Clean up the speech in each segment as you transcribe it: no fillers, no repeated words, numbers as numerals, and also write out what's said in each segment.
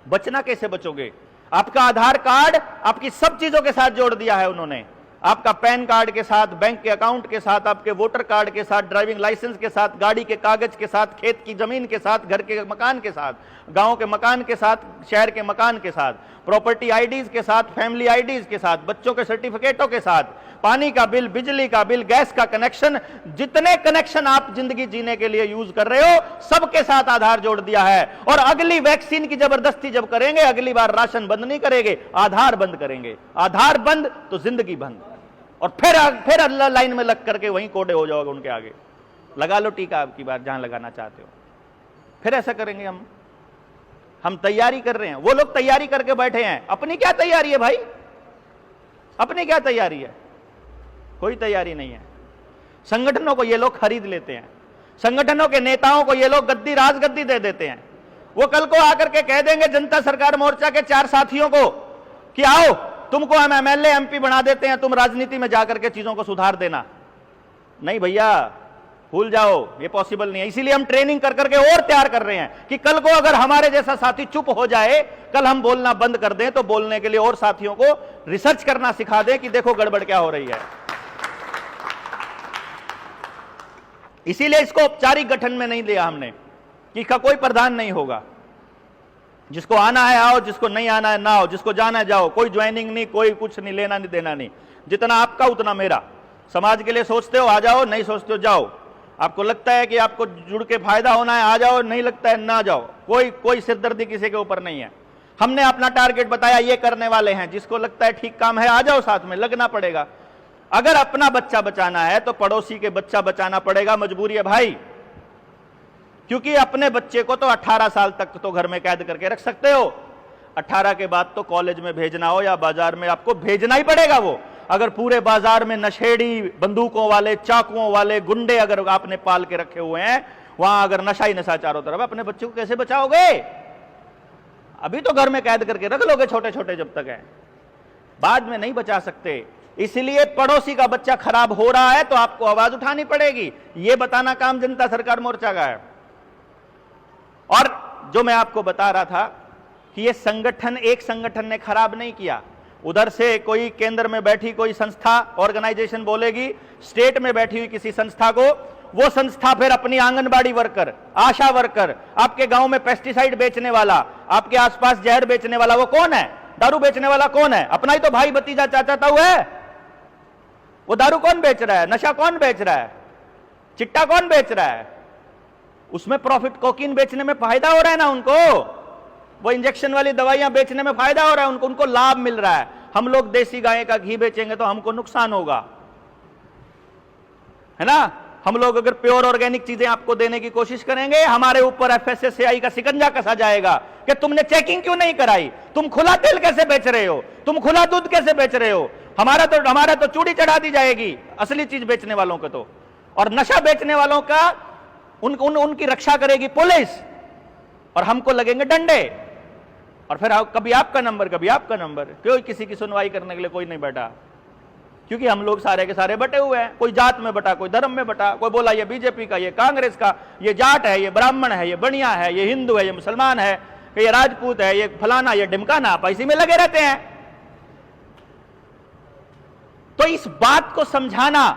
बचना कैसे बचोगे? आपका आधार कार्ड आपकी सब चीजों के साथ जोड़ दिया है उन्होंने, आपका पैन कार्ड के साथ, बैंक के अकाउंट के साथ, आपके वोटर कार्ड के साथ, ड्राइविंग लाइसेंस के साथ, गाड़ी के कागज के साथ, खेत की जमीन के साथ, घर के मकान के साथ, गांव के मकान के साथ, शहर के मकान के साथ, प्रॉपर्टी आईडीज के साथ, फैमिली आईडीज के साथ, बच्चों के सर्टिफिकेटों के साथ, पानी का बिल, बिजली का बिल, गैस का कनेक्शन, जितने कनेक्शन आप जिंदगी जीने के लिए यूज कर रहे हो सबके साथ आधार जोड़ दिया है। और अगली वैक्सीन की जबरदस्ती जब करेंगे, अगली बार राशन बंद नहीं करेंगे, आधार बंद करेंगे। आधार बंद तो जिंदगी बंद। और फिर लाइन में लग करके वहीं कोडे हो जाओगे उनके आगे, लगा लो टीका आपकी बार जहां लगाना चाहते हो। फिर ऐसा करेंगे हम तैयारी कर रहे हैं, वो लोग तैयारी करके बैठे हैं। अपनी क्या तैयारी है भाई? अपनी क्या तैयारी है? कोई तैयारी नहीं है। संगठनों को ये लोग खरीद लेते हैं, संगठनों के नेताओं को ये लोग गद्दी राजगद्दी दे देते हैं। वो कल को आकर के कह देंगे जनता सरकार मोर्चा के 4 साथियों को कि आओ तुमको हम एमएलए एमपी बना देते हैं, तुम राजनीति में जाकर के चीजों को सुधार देना। नहीं भैया, भूल जाओ, ये पॉसिबल नहीं है। इसीलिए हम ट्रेनिंग कर करके और तैयार कर रहे हैं कि कल को अगर हमारे जैसा साथी चुप हो जाए, कल हम बोलना बंद कर दें, तो बोलने के लिए और साथियों को रिसर्च करना सिखा दें कि देखो गड़बड़ क्या हो रही है। इसीलिए इसको औपचारिक गठन में नहीं लिया हमने कि इसका कोई प्रधान नहीं होगा। जिसको आना है आओ, जिसको नहीं आना है ना आओ, जिसको जाना है जाओ, कोई ज्वाइनिंग नहीं, कोई कुछ नहीं, लेना नहीं देना नहीं। जितना आपका उतना मेरा। समाज के लिए सोचते हो आ जाओ, नहीं सोचते हो जाओ। आपको लगता है कि आपको जुड़ के फायदा होना है आ जाओ, नहीं लगता है ना जाओ। कोई सिरदर्दी किसी के ऊपर नहीं है। हमने अपना टारगेट बताया, ये करने वाले हैं। जिसको लगता है ठीक काम है आ जाओ, साथ में लगना पड़ेगा। अगर अपना बच्चा बचाना है तो पड़ोसी के बच्चा बचाना पड़ेगा, मजबूरी है भाई। क्योंकि अपने बच्चे को तो 18 साल तक तो घर में कैद करके रख सकते हो, 18 के बाद तो कॉलेज में भेजना हो या बाजार में, आपको भेजना ही पड़ेगा। वो अगर पूरे बाजार में नशेड़ी, बंदूकों वाले, चाकुओं वाले गुंडे अगर आपने पाल के रखे हुए हैं, वहां अगर नशा ही नशा चारों तरफ, अपने बच्चे को कैसे बचाओगे? अभी तो घर में कैद करके रख लोगे छोटे छोटे जब तक है, बाद में नहीं बचा सकते। इसलिए पड़ोसी का बच्चा खराब हो रहा है तो आपको आवाज उठानी पड़ेगी। यह बताना काम जनता सरकार मोर्चा का है। और जो मैं आपको बता रहा था कि ये संगठन, एक संगठन ने खराब नहीं किया। उधर से कोई केंद्र में बैठी कोई संस्था, ऑर्गेनाइजेशन बोलेगी, स्टेट में बैठी हुई किसी संस्था को, वो संस्था फिर अपनी आंगनबाड़ी वर्कर, आशा वर्कर, आपके गांव में पेस्टिसाइड बेचने वाला, आपके आसपास जहर बेचने वाला, वो कौन है? दारू बेचने वाला कौन है? अपना ही तो भाई भतीजा चाचा ताऊ है। वो दारू कौन बेच रहा है? नशा कौन बेच रहा है? चिट्टा कौन बेच रहा है? उसमें प्रॉफिट, कोकीन बेचने में फायदा हो रहा है ना उनको, वो इंजेक्शन वाली दवाइयां बेचने में फायदा हो रहा है उनको लाभ मिल रहा है। हम लोग देसी गाय का घी बेचेंगे तो हमको नुकसान होगा, है ना। हम लोग अगर प्योर ऑर्गेनिक चीजें आपको देने की कोशिश करेंगे, हमारे ऊपर एफएसएसएआई का शिकंजा कसा जाएगा कि तुमने चेकिंग क्यों नहीं कराई, तुम खुला तेल कैसे बेच रहे हो, तुम खुला दूध कैसे बेच रहे हो। हमारा तो चूड़ी चढ़ा दी जाएगी असली चीज बेचने वालों को तो। और नशा बेचने वालों का उनकी रक्षा करेगी पुलिस, और हमको लगेंगे डंडे। और फिर कभी आपका नंबर, कभी आपका नंबर। कोई किसी की सुनवाई करने के लिए कोई नहीं बैठा, क्योंकि हम लोग सारे के सारे बटे हुए हैं। कोई जात में बटा, कोई धर्म में बटा, कोई बोला ये बीजेपी का, ये कांग्रेस का, ये जाट है, ये ब्राह्मण है, ये बनिया है, ये हिंदू है, ये मुसलमान है, ये राजपूत है, ये फलाना, ये ढिमकाना। आप इसी में लगे रहते हैं। तो इस बात को समझाना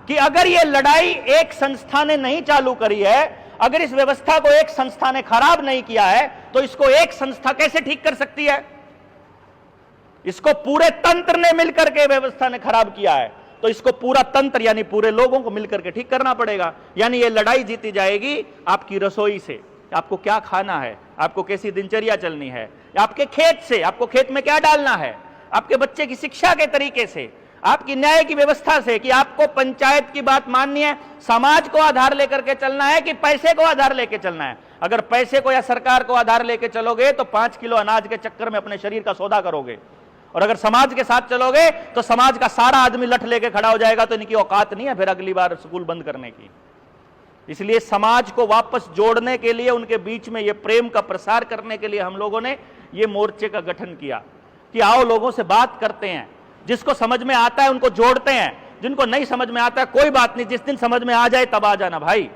कि अगर ये लड़ाई एक संस्था ने नहीं चालू करी है, अगर इस व्यवस्था को एक संस्था ने खराब नहीं किया है, तो इसको एक संस्था कैसे ठीक कर सकती है? इसको पूरे तंत्र ने मिलकर के व्यवस्था ने खराब किया है, तो इसको पूरा तंत्र यानी पूरे लोगों को मिलकर के ठीक करना पड़ेगा। यानी ये लड़ाई जीती जाएगी आपकी रसोई से, आपको क्या खाना है, आपको कैसी दिनचर्या चलनी है, आपके खेत से, आपको खेत में क्या डालना है, आपके बच्चे की शिक्षा के तरीके से, आपकी न्याय की व्यवस्था से, कि आपको पंचायत की बात माननी है, समाज को आधार लेकर के चलना है कि पैसे को आधार लेके चलना है। अगर पैसे को या सरकार को आधार लेके चलोगे तो 5 किलो अनाज के चक्कर में अपने शरीर का सौदा करोगे, और अगर समाज के साथ चलोगे तो समाज का सारा आदमी लठ लेके खड़ा हो जाएगा, तो इनकी औकात नहीं है फिर अगली बार स्कूल बंद करने की। इसलिए समाज को वापस जोड़ने के लिए, उनके बीच में ये प्रेम का प्रसार करने के लिए हम लोगों ने ये मोर्चे का गठन किया कि आओ लोगों से बात करते हैं, जिसको समझ में आता है उनको जोड़ते हैं, जिनको नहीं समझ में आता है कोई बात नहीं, जिस दिन समझ में आ जाए तब आ जाना भाई।